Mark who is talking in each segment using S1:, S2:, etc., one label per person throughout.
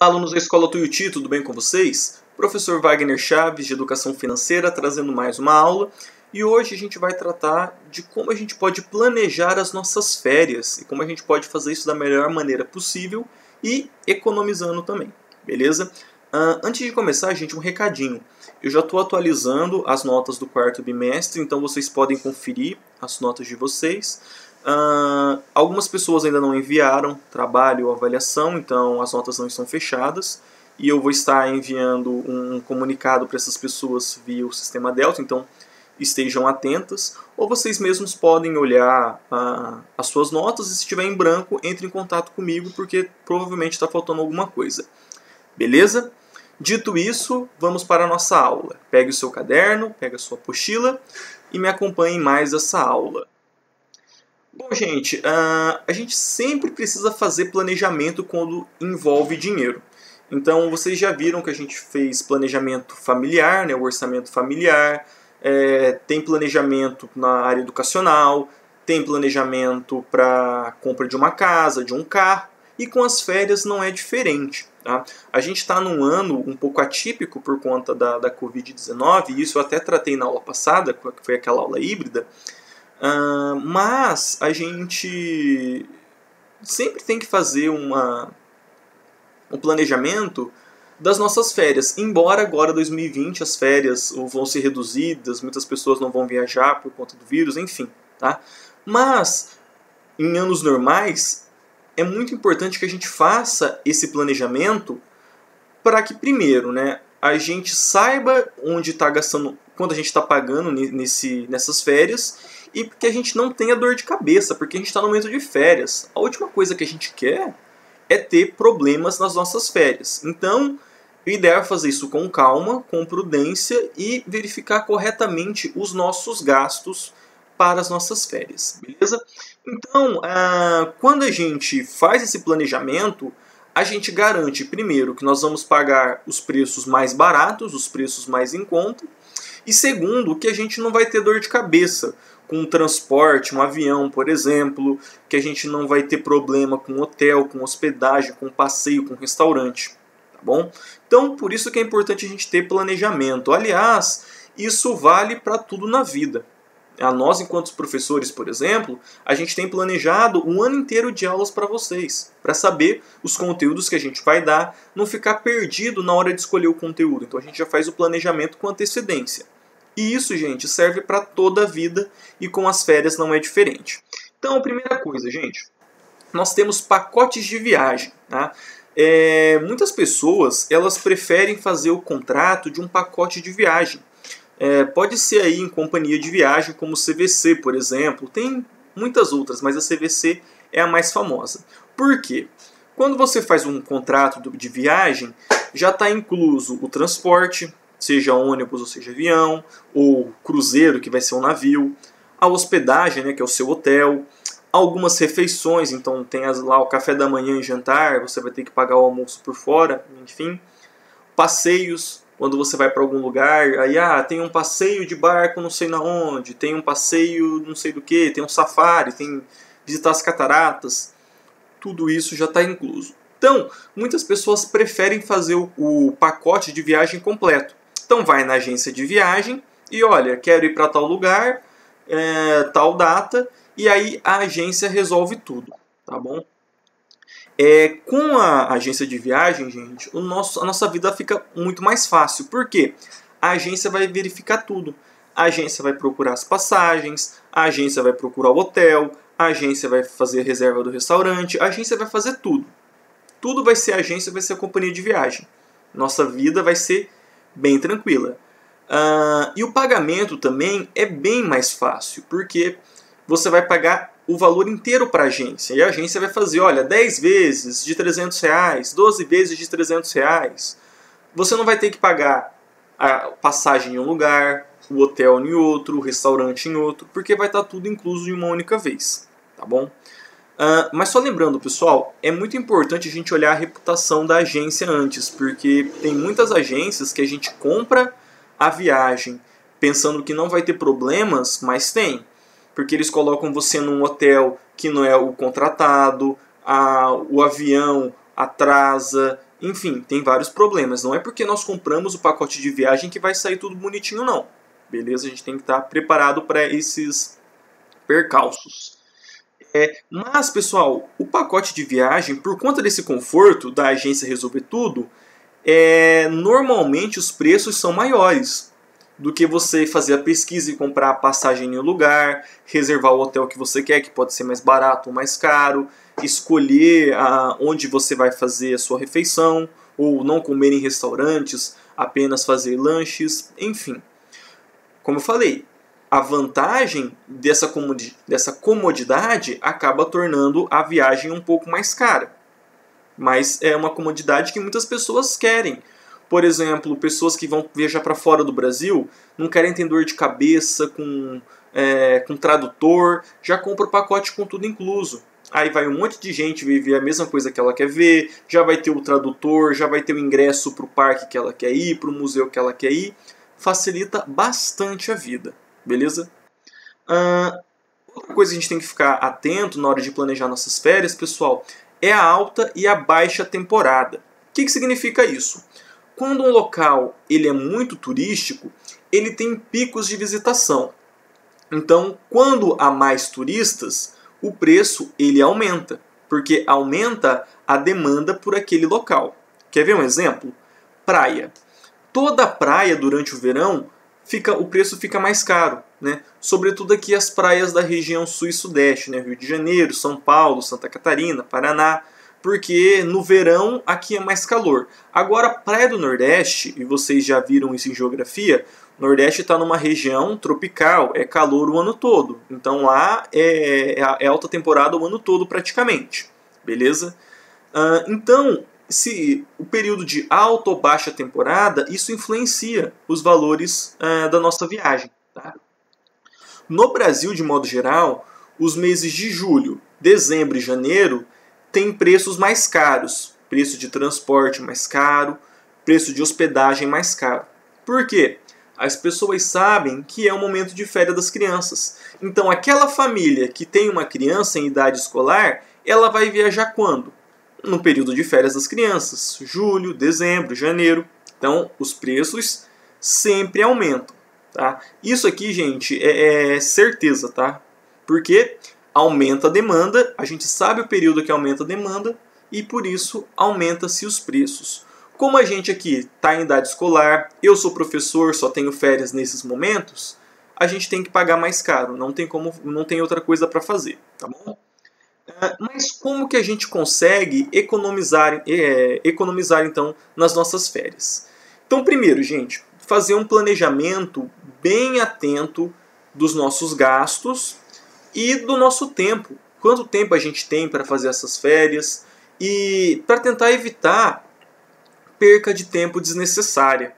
S1: Alunos da Escola Tuiuti, tudo bem com vocês? Professor Wagner Chaves, de Educação Financeira, trazendo mais uma aula. E hoje a gente vai tratar de como a gente pode planejar as nossas férias e como a gente pode fazer isso da melhor maneira possível e economizando também, beleza? Antes de começar, gente, um recadinho. Eu já estou atualizando as notas do quarto bimestre, então vocês podem conferir as notas de vocês. Algumas pessoas ainda não enviaram trabalho ou avaliação, então as notas não estão fechadas. E eu vou estar enviando um comunicado para essas pessoas via o sistema Delta, então estejam atentas. Ou vocês mesmos podem olhar as suas notas e se estiver em branco, entre em contato comigo, porque provavelmente está faltando alguma coisa. Beleza? Dito isso, vamos para a nossa aula. Pegue o seu caderno, pegue a sua apostila e me acompanhe em mais essa aula. Bom, gente, a gente sempre precisa fazer planejamento quando envolve dinheiro. Então, vocês já viram que a gente fez planejamento familiar, né, o orçamento familiar, tem planejamento na área educacional, tem planejamento para compra de uma casa, de um carro, e com as férias não é diferente. Tá? A gente está num ano um pouco atípico por conta da Covid-19, e isso eu até tratei na aula passada, que foi aquela aula híbrida, mas a gente sempre tem que fazer um planejamento das nossas férias. Embora agora 2020 as férias vão ser reduzidas, muitas pessoas não vão viajar por conta do vírus, enfim. Tá? Mas em anos normais é muito importante que a gente faça esse planejamento para que primeiro, né, a gente saiba onde está gastando, quando a gente está pagando nessas férias, e que a gente não tenha dor de cabeça, porque a gente está no momento de férias. A última coisa que a gente quer é ter problemas nas nossas férias. Então, o ideal é fazer isso com calma, com prudência e verificar corretamente os nossos gastos para as nossas férias, beleza? Então, quando a gente faz esse planejamento, a gente garante, primeiro, que nós vamos pagar os preços mais baratos, os preços mais em conta, e segundo, que a gente não vai ter dor de cabeça com o transporte, um avião, por exemplo, que a gente não vai ter problema com hotel, com hospedagem, com passeio, com restaurante, tá bom? Então, por isso que é importante a gente ter planejamento. Aliás, isso vale para tudo na vida. Nós, enquanto professores, por exemplo, a gente tem planejado um ano inteiro de aulas para vocês, para saber os conteúdos que a gente vai dar, não ficar perdido na hora de escolher o conteúdo. Então a gente já faz o planejamento com antecedência. E isso, gente, serve para toda a vida e com as férias não é diferente. Então, a primeira coisa, gente, nós temos pacotes de viagem. Tá? Muitas pessoas elas preferem fazer o contrato de um pacote de viagem. Pode ser aí em companhia de viagem como CVC, por exemplo. Tem muitas outras, mas a CVC é a mais famosa. Por quê? Quando você faz um contrato de viagem, já está incluso o transporte, seja ônibus ou seja avião, ou cruzeiro, que vai ser um navio, a hospedagem, né, que é o seu hotel, algumas refeições, então tem lá o café da manhã e jantar, você vai ter que pagar o almoço por fora, enfim. Passeios, quando você vai para algum lugar, aí tem um passeio de barco não sei na onde, tem um passeio não sei do que, tem um safari, tem visitar as cataratas, tudo isso já está incluso. Então, muitas pessoas preferem fazer o pacote de viagem completo. Então vai na agência de viagem e olha, quero ir para tal lugar, tal data, e aí a agência resolve tudo, tá bom? Com a agência de viagem, gente, a nossa vida fica muito mais fácil. Por quê? A agência vai verificar tudo. A agência vai procurar as passagens, a agência vai procurar o hotel, a agência vai fazer a reserva do restaurante, a agência vai fazer tudo. Tudo vai ser a agência, vai ser a companhia de viagem. Nossa vida vai ser bem tranquila. E o pagamento também é bem mais fácil, porque você vai pagar o valor inteiro para a agência. E a agência vai fazer, olha, 10 vezes de R$300, 12 vezes de R$300. Você não vai ter que pagar a passagem em um lugar, o hotel em outro, o restaurante em outro, porque vai estar tudo incluso em uma única vez. Tá bom? Mas só lembrando, pessoal, é muito importante a gente olhar a reputação da agência antes, porque tem muitas agências que a gente compra a viagem pensando que não vai ter problemas, mas tem. Porque eles colocam você num hotel que não é o contratado, o avião atrasa, Enfim, tem vários problemas. Não é porque nós compramos o pacote de viagem que vai sair tudo bonitinho, não. Beleza? A gente tem que estar preparado para esses percalços. Mas, pessoal, o pacote de viagem, por conta desse conforto da agência resolver tudo, normalmente os preços são maiores do que você fazer a pesquisa e comprar a passagem em um lugar, reservar o hotel que você quer, que pode ser mais barato ou mais caro, escolher onde você vai fazer a sua refeição, ou não comer em restaurantes, apenas fazer lanches, enfim. Como eu falei, a vantagem dessa comodidade acaba tornando a viagem um pouco mais cara. Mas é uma comodidade que muitas pessoas querem. Por exemplo, pessoas que vão viajar para fora do Brasil não querem ter dor de cabeça com tradutor, já compra o pacote com tudo incluso. Aí vai um monte de gente ver a mesma coisa que ela quer ver, já vai ter o tradutor, já vai ter o ingresso para o parque que ela quer ir, para o museu que ela quer ir. Facilita bastante a vida, beleza? Outra coisa que a gente tem que ficar atento na hora de planejar nossas férias, pessoal, é a alta e a baixa temporada. O que significa isso? Quando um local ele é muito turístico, ele tem picos de visitação. Então, quando há mais turistas, o preço ele aumenta, porque aumenta a demanda por aquele local. Quer ver um exemplo? Praia. Toda praia durante o verão, o preço fica mais caro, né? Sobretudo aqui as praias da região sul e sudeste, né? Rio de Janeiro, São Paulo, Santa Catarina, Paraná, porque no verão aqui é mais calor. Agora, a praia do Nordeste, e vocês já viram isso em geografia, o Nordeste está numa região tropical, é calor o ano todo. Então lá é alta temporada o ano todo praticamente, beleza? Então, se o período de alta ou baixa temporada, isso influencia os valores da nossa viagem. Tá? No Brasil, de modo geral, os meses de julho, dezembro e janeiro têm preços mais caros. Preço de transporte mais caro, preço de hospedagem mais caro. Por quê? As pessoas sabem que é o momento de férias das crianças. Então, aquela família que tem uma criança em idade escolar, ela vai viajar quando? No período de férias das crianças, julho, dezembro, janeiro. Então, os preços sempre aumentam. Tá? Isso aqui, gente, é certeza, tá? Porque aumenta a demanda, a gente sabe o período que aumenta a demanda e por isso aumenta-se os preços. Como a gente aqui está em idade escolar, eu sou professor, só tenho férias nesses momentos, a gente tem que pagar mais caro, não tem outra coisa para fazer, tá bom? Mas como que a gente consegue economizar então nas nossas férias? Então, primeiro, gente, fazer um planejamento bem atento dos nossos gastos e do nosso tempo. Quanto tempo a gente tem para fazer essas férias e para tentar evitar perca de tempo desnecessária.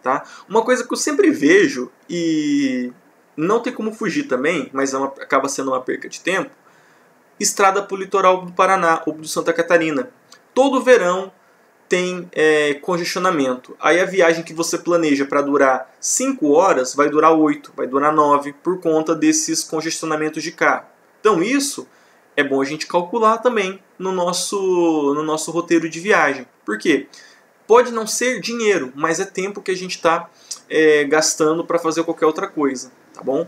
S1: Tá? Uma coisa que eu sempre vejo e não tem como fugir também, mas acaba sendo uma perca de tempo, estrada para o litoral do Paraná ou do Santa Catarina. Todo verão tem congestionamento. Aí a viagem que você planeja para durar 5 horas vai durar 8, vai durar 9 por conta desses congestionamentos de carro. Então isso é bom a gente calcular também no nosso roteiro de viagem. Por quê? Pode não ser dinheiro, mas é tempo que a gente está gastando para fazer qualquer outra coisa. Tá bom?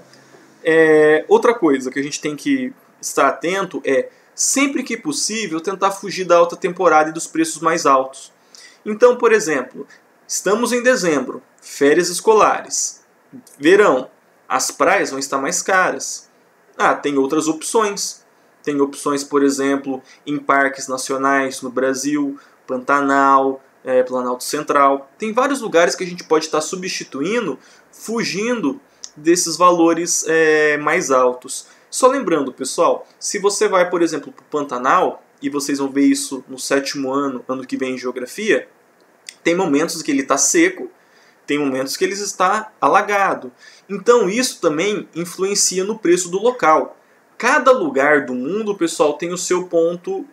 S1: Outra coisa que a gente tem que estar atento é, sempre que possível, tentar fugir da alta temporada e dos preços mais altos. Então, por exemplo, estamos em dezembro, férias escolares, verão, as praias vão estar mais caras. Tem outras opções. Tem opções, por exemplo, em parques nacionais no Brasil, Pantanal, Planalto Central. Tem vários lugares que a gente pode estar substituindo, fugindo desses valores mais altos. Só lembrando, pessoal, se você vai, por exemplo, para o Pantanal, e vocês vão ver isso no 7º ano que vem em Geografia, tem momentos que ele está seco, tem momentos que ele está alagado. Então isso também influencia no preço do local. Cada lugar do mundo, pessoal, tem o seu ponto,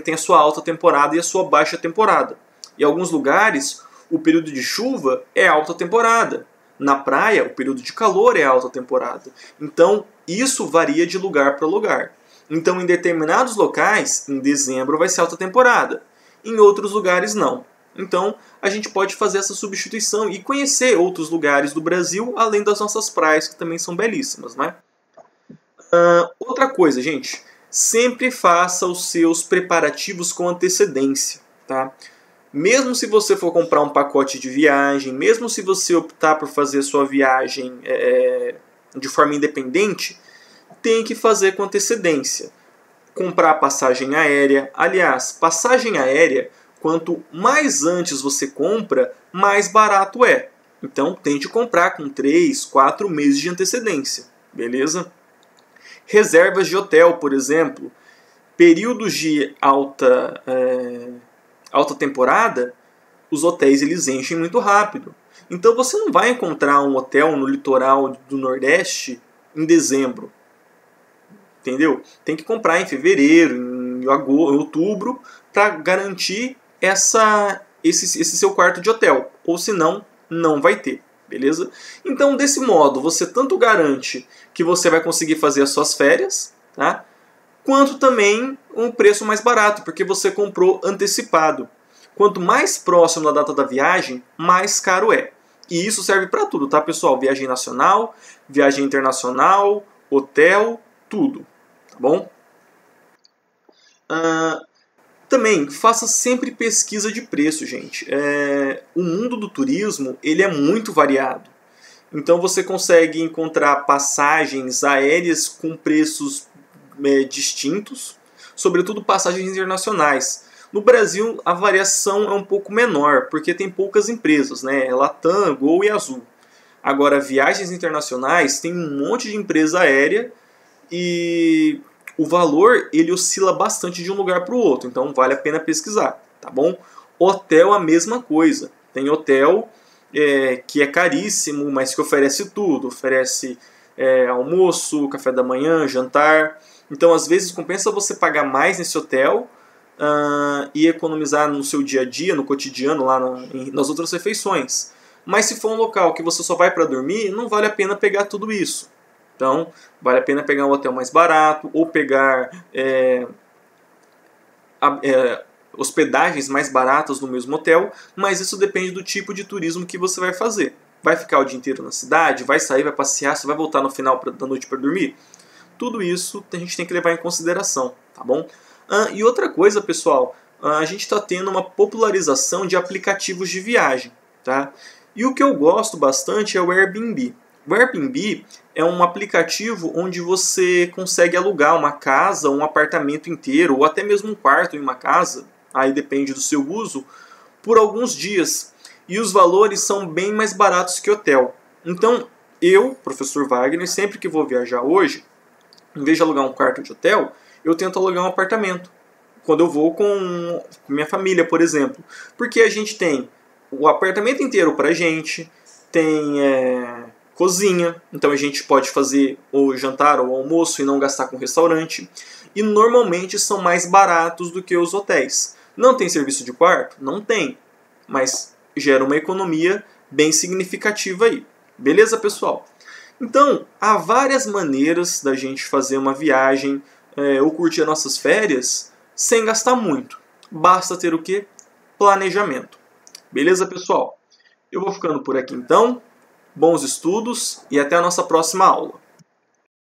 S1: tem a sua alta temporada e a sua baixa temporada. Em alguns lugares, o período de chuva é alta temporada. Na praia, o período de calor é alta temporada. Então, isso varia de lugar para lugar. Então, em determinados locais, em dezembro vai ser alta temporada. Em outros lugares, não. Então, a gente pode fazer essa substituição e conhecer outros lugares do Brasil, além das nossas praias, que também são belíssimas, né? Outra coisa, gente, sempre faça os seus preparativos com antecedência, tá? Mesmo se você for comprar um pacote de viagem, mesmo se você optar por fazer a sua viagem de forma independente, tem que fazer com antecedência. Comprar passagem aérea. Aliás, passagem aérea, quanto mais antes você compra, mais barato é. Então, tente comprar com 3, 4 meses de antecedência, beleza? Reservas de hotel, por exemplo, períodos de alta temporada, os hotéis eles enchem muito rápido. Então você não vai encontrar um hotel no litoral do Nordeste em dezembro. Entendeu? Tem que comprar em fevereiro, em outubro, para garantir esse seu quarto de hotel. Ou senão, não vai ter. Beleza? Então, desse modo, você tanto garante que você vai conseguir fazer as suas férias, tá? Quanto também um preço mais barato, porque você comprou antecipado. Quanto mais próximo da data da viagem, mais caro é. E isso serve para tudo, tá, pessoal? Viagem nacional, viagem internacional, hotel, tudo. Tá bom? Também, faça sempre pesquisa de preço, gente. O mundo do turismo ele é muito variado. Então você consegue encontrar passagens aéreas com preços distintos, sobretudo passagens internacionais. No Brasil, a variação é um pouco menor, porque tem poucas empresas, né? Latam, Gol e Azul. Agora, viagens internacionais, tem um monte de empresa aérea e o valor ele oscila bastante de um lugar para o outro, então vale a pena pesquisar, tá bom? Hotel, a mesma coisa. Tem hotel que é caríssimo, mas que oferece tudo. Oferece almoço, café da manhã, jantar. Então, às vezes, compensa você pagar mais nesse hotel e economizar no seu dia a dia, no cotidiano, lá nas outras refeições. Mas se for um local que você só vai para dormir, não vale a pena pegar tudo isso. Então, vale a pena pegar um hotel mais barato ou pegar hospedagens mais baratas no mesmo hotel, mas isso depende do tipo de turismo que você vai fazer. Vai ficar o dia inteiro na cidade? Vai sair, vai passear? Você vai voltar no final da noite para dormir? Tudo isso a gente tem que levar em consideração, tá bom? E outra coisa, pessoal, a gente está tendo uma popularização de aplicativos de viagem, tá? E o que eu gosto bastante é o Airbnb. O Airbnb é um aplicativo onde você consegue alugar uma casa, um apartamento inteiro, ou até mesmo um quarto em uma casa, aí depende do seu uso, por alguns dias. E os valores são bem mais baratos que hotel. Então, eu, professor Wagner, sempre que vou viajar hoje, em vez de alugar um quarto de hotel, eu tento alugar um apartamento. Quando eu vou com minha família, por exemplo. Porque a gente tem o apartamento inteiro pra gente, tem cozinha, então a gente pode fazer o jantar ou o almoço e não gastar com restaurante. E normalmente são mais baratos do que os hotéis. Não tem serviço de quarto? Não tem. Mas gera uma economia bem significativa aí. Beleza, pessoal? Então, há várias maneiras da gente fazer uma viagem ou curtir as nossas férias sem gastar muito. Basta ter o quê? Planejamento. Beleza, pessoal? Eu vou ficando por aqui então. Bons estudos e até a nossa próxima aula.